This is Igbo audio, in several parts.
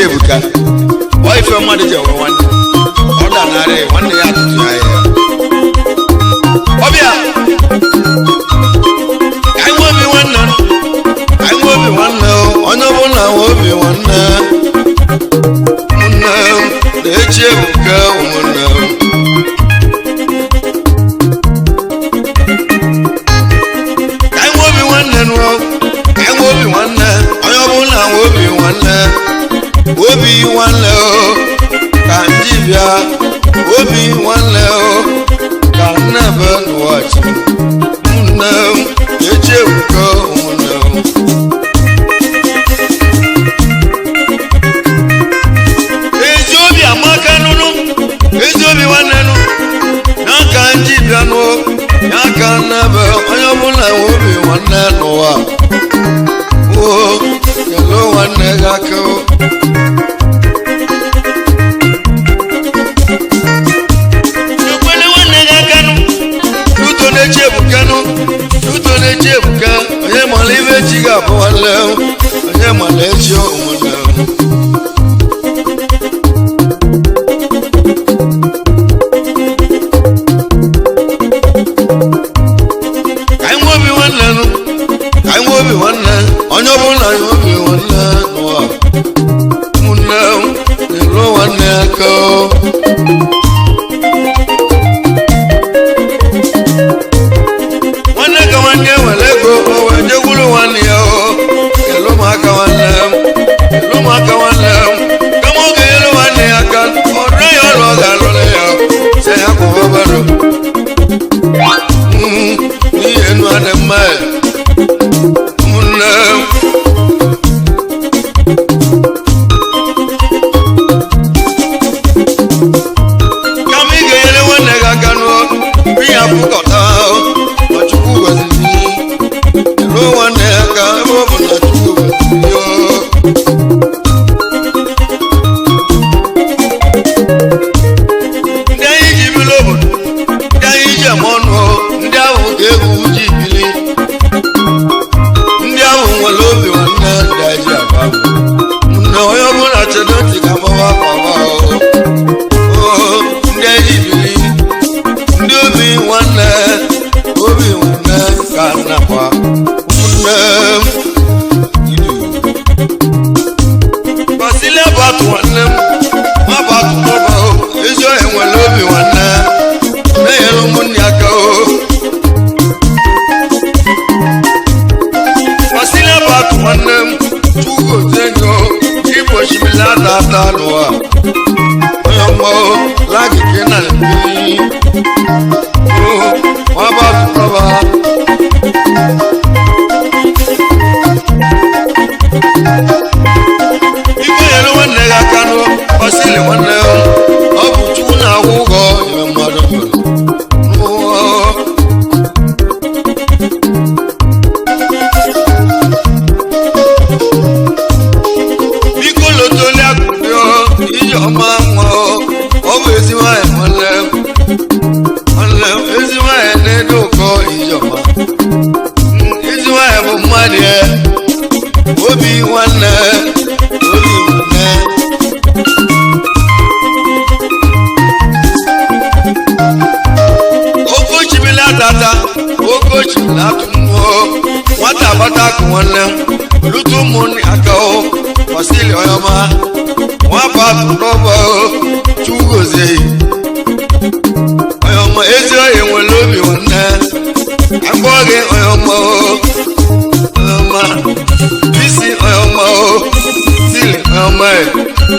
Ebuka wife mmadụ je nwe nwanne ọ danarị nwanne ya atụtụ ya ọbịa anyị nwe obi nwanne onye ọbụla nwe obi nwanne ụmụnne na-echi Ebuka ụmụnne anyị nwe obi nwanne onye ọbụla nwe obi nwanne obi nwanne o ka ndị bịa obi nwanne o ka nnebe n'ụwachi ụmụnne m echi Ebuka ụmụnne m ezi obi amaka nụnụ ezi obi nwanne nụ ya ka ndị bịa nụ ya ka nnebe onye ọbụla nwe obi nwanne n'ụwa o kelo nwanne gị aka o Ebuka onye mara ibe echi ga-abụ nwanne onye mara echi ụmụnne anyị nwe obi nwanne onye ọbụla anyị obi nwanne n'ụwa ụmụnne na-eru nwanne aka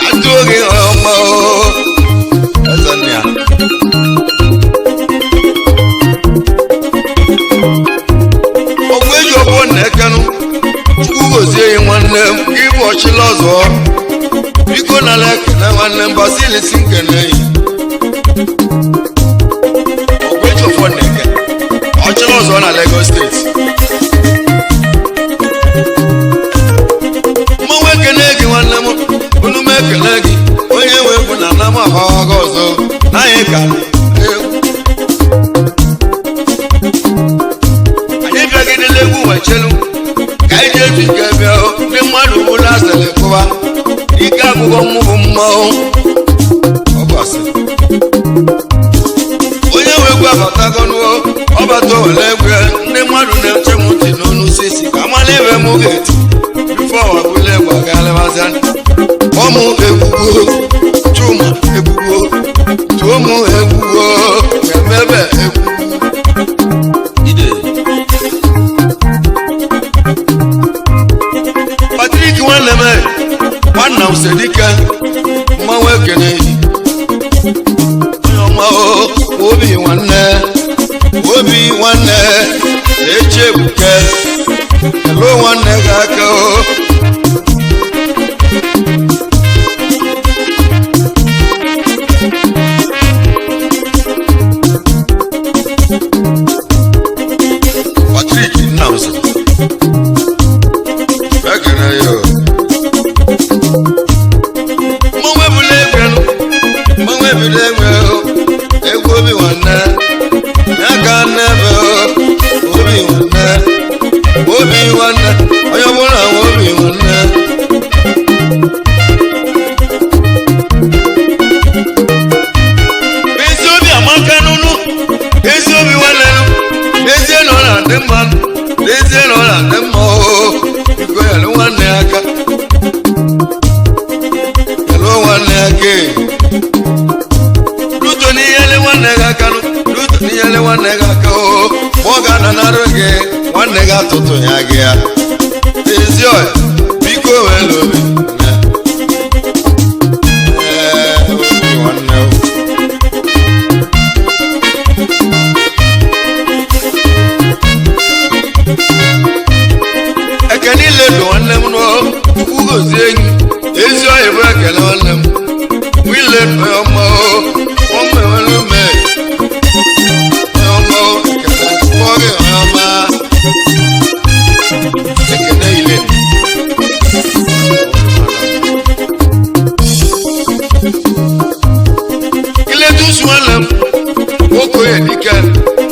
atụghị ọma ezania ọgwụ eji ọbụ na-ekenụ chukwu gozie ya nwanne m ịbụ ọchịla ọzọ biko nala ekele nwanne m basilisi nkene yi ọgwụ eji ọfọ na-eke ọchịla ọzọ na Lagos steeti mmanwụ ekele gị nwanne m unu m ekele gị onye nwe bụ na Anam ahụghị ọzọ n'anyị ka anyị bịagidela egwu wechelu ka anyị ji eji ike bịa ndị mmadụ bụla asịrị kụwa ike agụgọ mmụbụ mmanwụ ọbọsị onye nwe egwu abatago n'ụọ ọbata owele egwu ndị mmadụ na-eche m ntị n'onu sisi ka amala ebe m ga-eti bifo ọbụla egwu agalịbazia ọmụ egwugwo Chuma egwugwo tụọmụ egwugwo emebe egwugwo Patrick nwanne m nwanna m sedike mmanwụ ekene onye ọma obi nwanne na-eche ebuke elo nwanne gị aka Patrick Nnamdi ekene yo mmanwụ ebule egwu obi nwanne ya ka n'ebe obi nwanne onye ọbụla nwe obi nwanne ezi obi amaka n'ụlọ ezi obi nwanne n'ezie na ọ na-adị mma n'ezie na ọ na-adị mma biko yalụ nwanne ya aka Luto niyele nwanne gị aka ma ọ ga-ananarụ gị nwanne gị atụtụ ya gị ya ezi ọya biko welu obi nwanne ekene ile dị nwanne m n'ukwu gozie enyi ezi ọya bụ ekele nwanne m wile ọma enwere ume ọma ekele kpọrọ ọma ekele ile iletusu nwanne m nwoke edike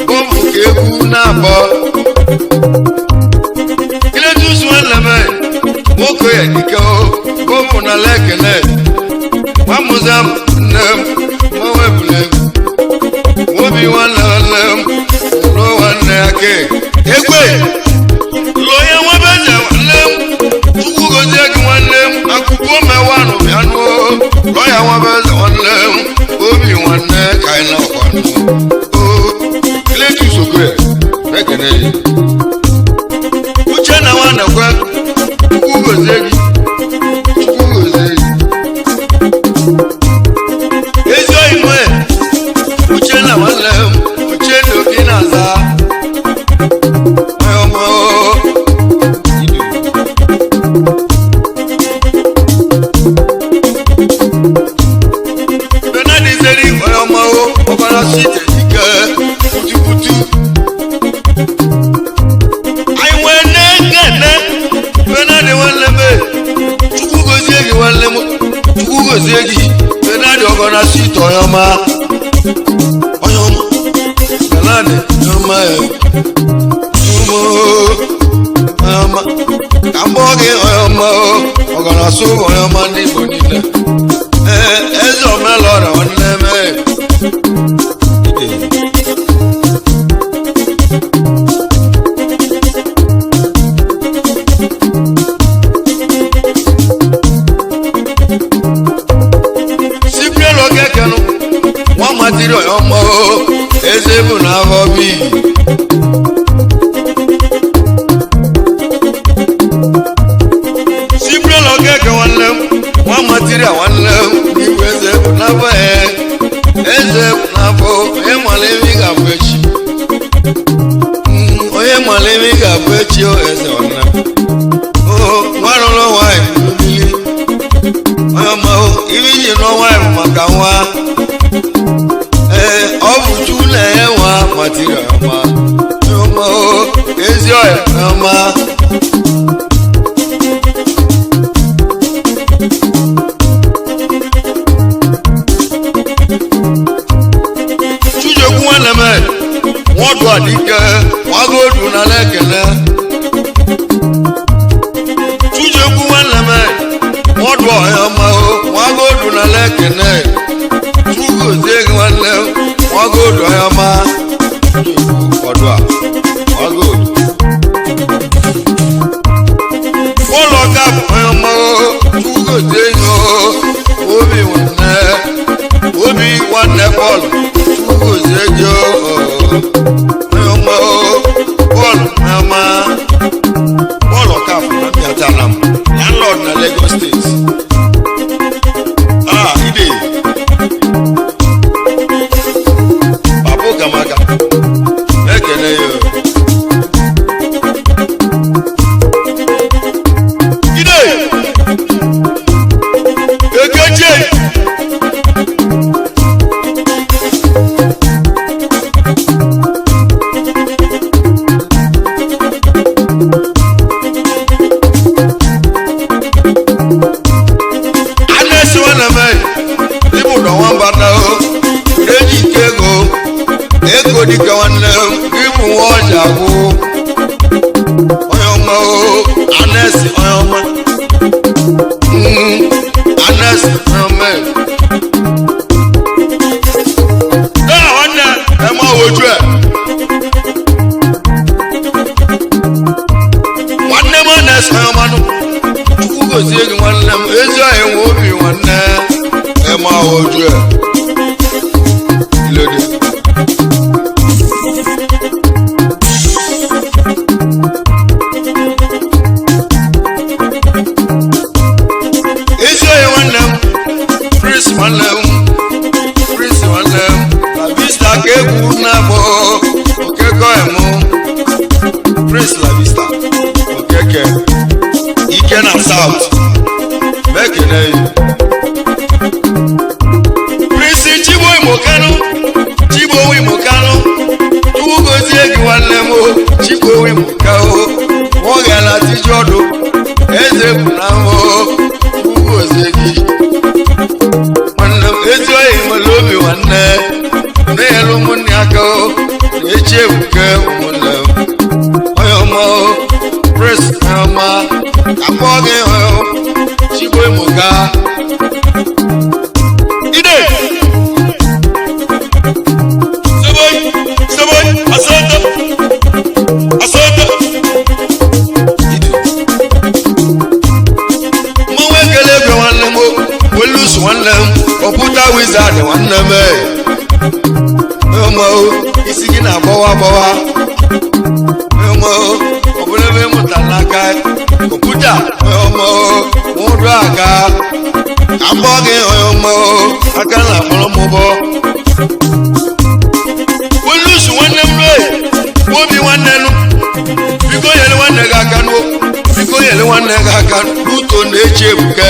bọbụ ka egwu na-abọ iletusu nwanne m nwoke edike bọbụ na lekele nwamuza nne m mmanwụ ebule obi nwanne m lụọ nwanne ya ke egwe lụọ ya nwebeze nwanne m chukwu gozie gị nwanne m akụkụ mewanụ bịa nụọ lụọ ya nwebeze nwanne m obi nwanne ka anyị na-akwanụ Iletu Sogre ekene uche na nwanne kwe chukwu gozie gị ezi oyi nwe uche na nwanne m uche na obi na-aza benadi zeri onye ọma ọbara site ike putuputu anyị nwee na-ekene benadi nwanne m chukwu gozie gị nwanne m chukwu gozie gị benadi ọbara site onye ọma benadi onye ọma ọma ka mbọ gị onye ọma ọgara sụ onye ọma ndị Igbo niile eze omelọra nwanne m sipielo gekenu nwa matiri onye ọma eze bụ na ahọ bi sipielo geke nwanne m nwa ibi ji n'ọnwa bụ maka nwa ọ bụ chu na-enwe matiri ọma ọma ezi ọya ọma Chujokwu nwanne m nwadụ adike nwago odu na lekele Chujokwu nwanne m nwadụ ọya ọma nwago odu na lekele Chugozie gị nwanne nwago odu ọya ọma ọdụ a nwago odu ụlọ ka bụ ọya ọma Chugozie gị obi nwanne bọọlụ Chugozie gị bọọlụ ka bụ na mbịata Anam landlord na Lagos State ide papu kamaka ekele ya ide ekeje ego dịka nwanne ịbụ nwa ọja bụ onye ọma anesi onye ọma anesi onye ọma nwanne eme oju nwanne m anesi onye ọma nụ Chukwugozie gị nwanne m ezi ọhịa nwe obi nwanne eme oju ilode Prince La Vista okeke ike na South mekene Prince Chibo Imokano Chukwugozie gị nwanne m Chibo Imokano nwoge na tijodo eze bụ na mbụ Chukwugozie gị nwanne m ezi oyi nwere obi nwanne na-elu ụmụnne aka na-eche ebuke ụmụnne Press ọma akpọ gị Chibo Imoka ide seboy asante ide mmanwụ ekele ebe nwanne m Welus nwanne m Kọmputa Wizard nwanne m isi gị na-agbawa ọbụlebe mụta n'aka kọmputa ụdụ aka agbọ gị aka na akpọrọ mụbọ Welus nwanne m obi nwanne nụ biko nyere nwanne gị aka n'uto na-eche ebuke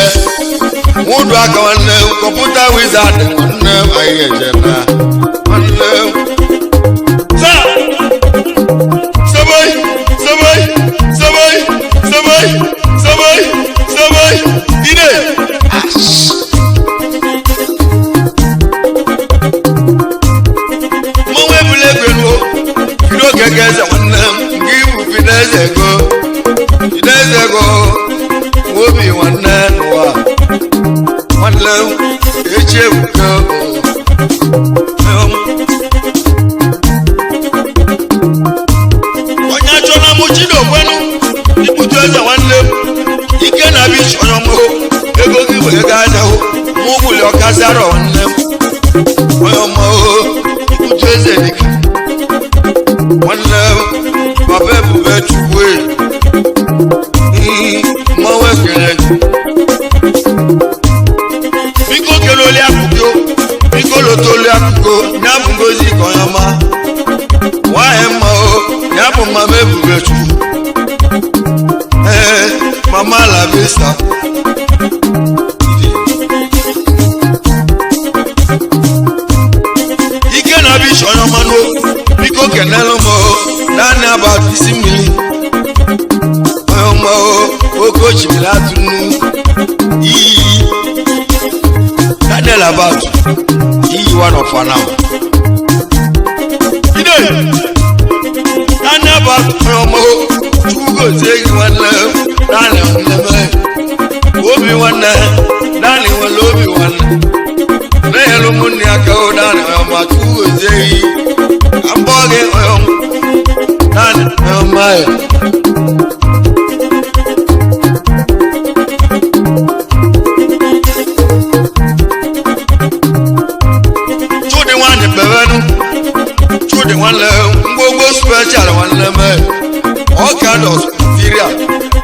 ụdụ aka nwanne Kọmputa Wizard nwanne anyị eje na nwanne Sabay ide mmanwụ ebule egwelu bido keke eze nwanne m nke ibu Fideze ego obi nwanne n'ụwa nwanne m echi ebuke onye achọla m Chidokwenu ikputu eze nwanne m ike na bichi onye ọmụ ego gị wee gaa ahụ mụ gbuli ọkazara nwanne m onye ọmụ ikputu eze dịka nwanne m papa ebube Chukwu mmanwụ ekele biko kele oli akụkọ biko loto oli akụkọ ya bụ ngozi ka onye ọma nwaanyị mma ya bụ mama ebube Chukwu Mama La Vista Daniel about one of Anam. Daniel about Chugo say one love, Daniel never. Obi-Wan, Daniel will Obi-Wan. Hello, Munia go down my two day. I'm bogging home. Done my to the one go special one lemon. All kind of superior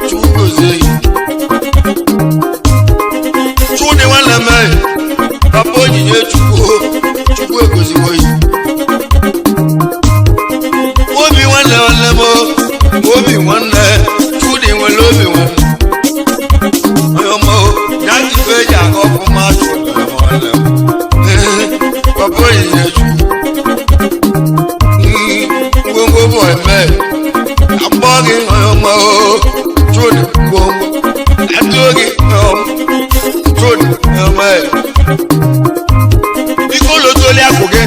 to go say. To the one lemon. Papa nye Chukwu egozi oyi. Obi nwanne mo, obi nwanne, Chudi nwere obi nwanne. Oyomo, nyati feja ọkụ mmadụ nwanne m. Papa nye Chukwu. Ngwongwo bụ eme, abọ gị oyomo, Chudi ngwongwo. Atụ gị oyomo, Chudi oyomo. Biko lotoli akụgị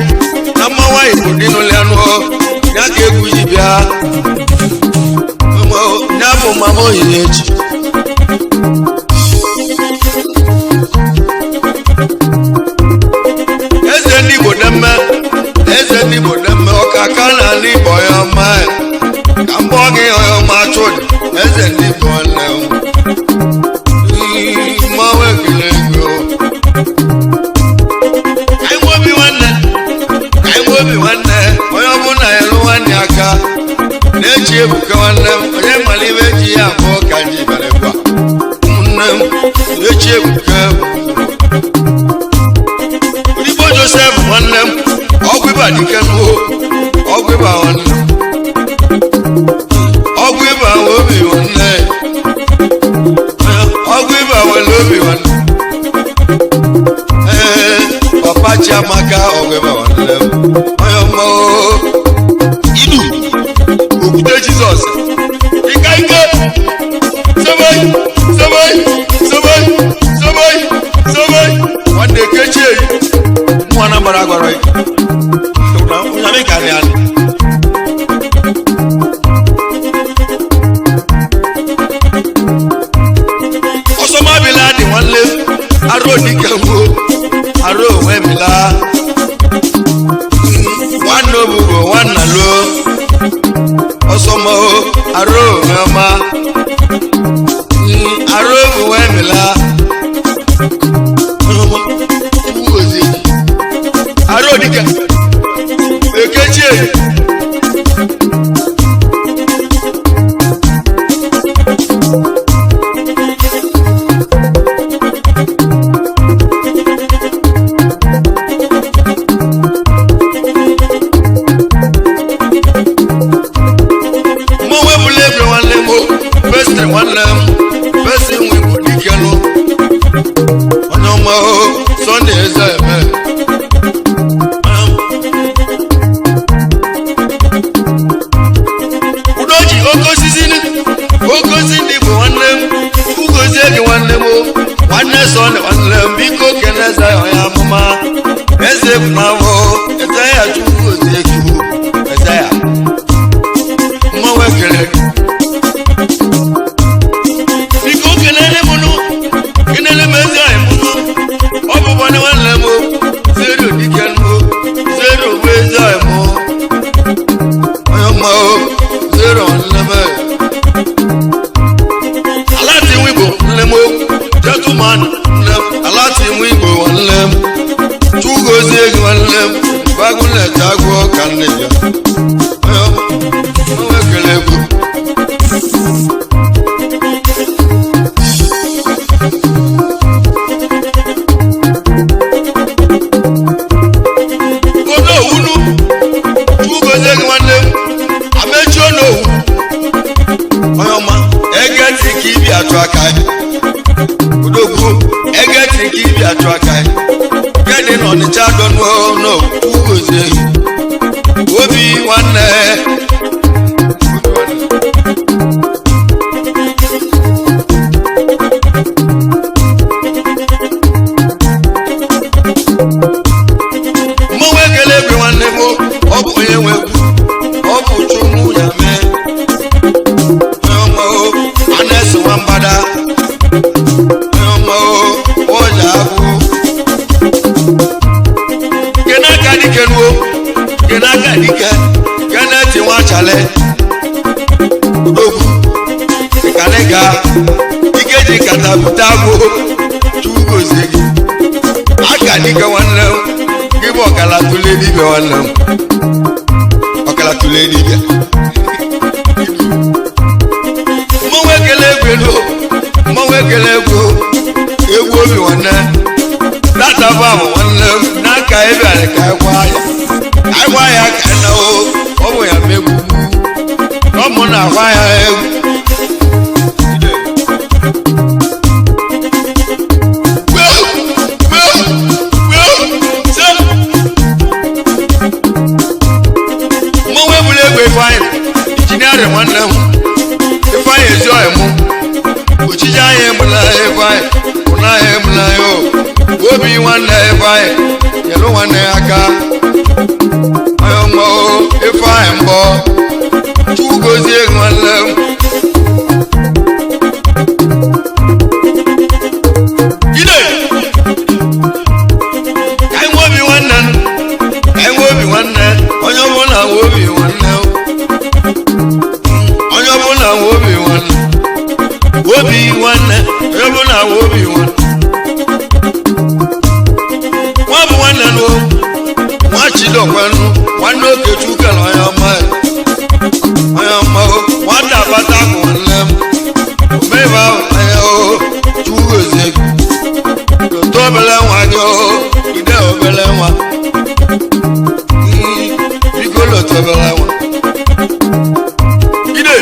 na mmanwa Igbo dị n'ụlọ anụ ya ka egwu ji bịa n'afọ mama oyiye echi eze ndị Igbo demme ọkaka na ndị Igbo ya ọma ka mbọ gị ọma Chudi eze ndị Igbo nne mmanwa ekele ego Obi nwanne onye ọbụla ya lụ nwanne aka na-eji ebuka nwanne m onye mmalime ji ya abụọ ka nji bịara gwa ụmụnne m na-eji ebuka Igbo Joseph nwanne m ọgwụ ịba dike n'uho ọgwụ ịba nwanne ọgwụ ịba obi nwanne ọgwụ ịba nwere obi nwanne Papa Chiamaka ọgwụ ịba nwanne m Idu Okwute Jizọs Ike Soboy Nwanne kechi eyi Nwa na mbara gwara yi Unyami karị anị Ọsọma bila dị nwanne Aro dike mgbo Aro onwe bila One noble, one alone. Osomo, aro mama. Aro wemela. Who is it? Aro dika. Ekechi. nwanne m ọkala tụle dibịa mmanwụ ekele egwu elu mmanwụ ekele egwu obi nwanne data bam nwanne m n'aka ebe ala ka ịgwa ya ka na ọ bụ ya megbu ọ mụ na agwa ya egwu mmanwụ ebule egwu Ifeanyị injinia nwanne m Ifeanyị ezi ọhịa mụ ochiji anyị emụla Ifeanyị ụna anyị emụla ya obi nwanne Ifeanyị nyelu nwanne ya aka onye ọma Ifeanyị mbọ Chukwu gozie nwanne m ide ka anyị nwe obi nwanne onye ọbụla nwe obi nwanne onye ọbụla nwe obi nwanne onye ọbụla nwe obi nwanne nwa bụ nwanne nụ nwa Chidokwanụ nwanne Okechukwu kere onye ọma nwata abata bụ nwanne m omeba anya Chukwu gozie gị lote obele nwa gị ide obele nwa biko lote obele nwa ide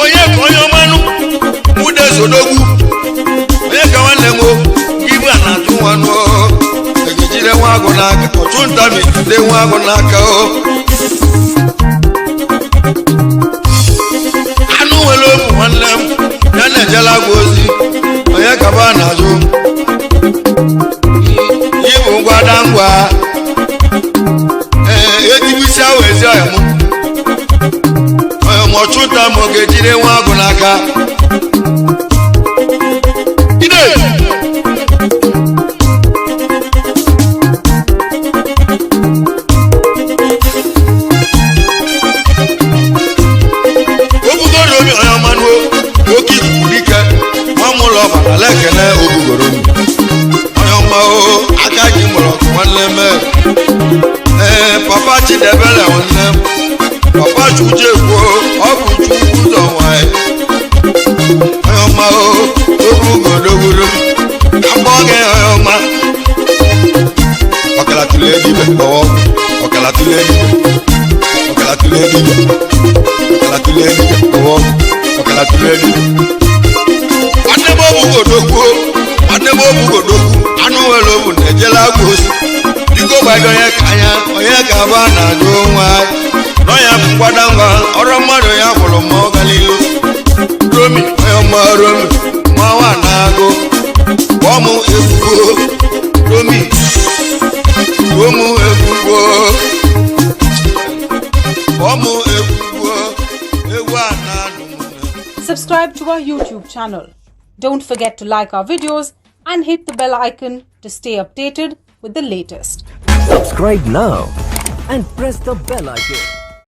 onye ka onye ọmanụ nwude Sodogwu onye ka nwanne m ibu a na-atụ nwanụ egejide nwa agụ n'aka ọchụ ntami jide nwa agụ n'aka anụ nwere obu nwanne m ya na-ejela agwa ozi onye kaba na-ajụ ịbụ ngwada ngwa ejibisi ahụ ezi ọhịa m onye ma ọchụ nta ma ọ ga-ejide nwa agụ n'aka ide ekene obugoro onye ọma aka gị mụrụ ọkụ nwanne m papa Chidebere nwanne m papa Chujekwo ọ bụ Chukwu ụzọ nwanyị onye ọma obugoro akpọ gị onye ọma ọkala tụle dibịa kpọọ ọkala tụle dibịa kpọọ ọkala tụle dibịa nwanne m obugodogwu anụ nwere obu na-ejela agwa osi biko gbado onye ka anya onye ka aba na-ajụ nwa n'ọnya bụ mgbada ngwa ọrụ mmadụ ya kwụrụ ma ọ galilu Romi onye ọma Romi nwa na-agụ ọmụ efugo Romi ọmụ efugo egwu a na-anụ. Subscribe to our YouTube channel. Don't forget to like our videos and hit the bell icon to stay updated with the latest. Subscribe now and press the bell icon.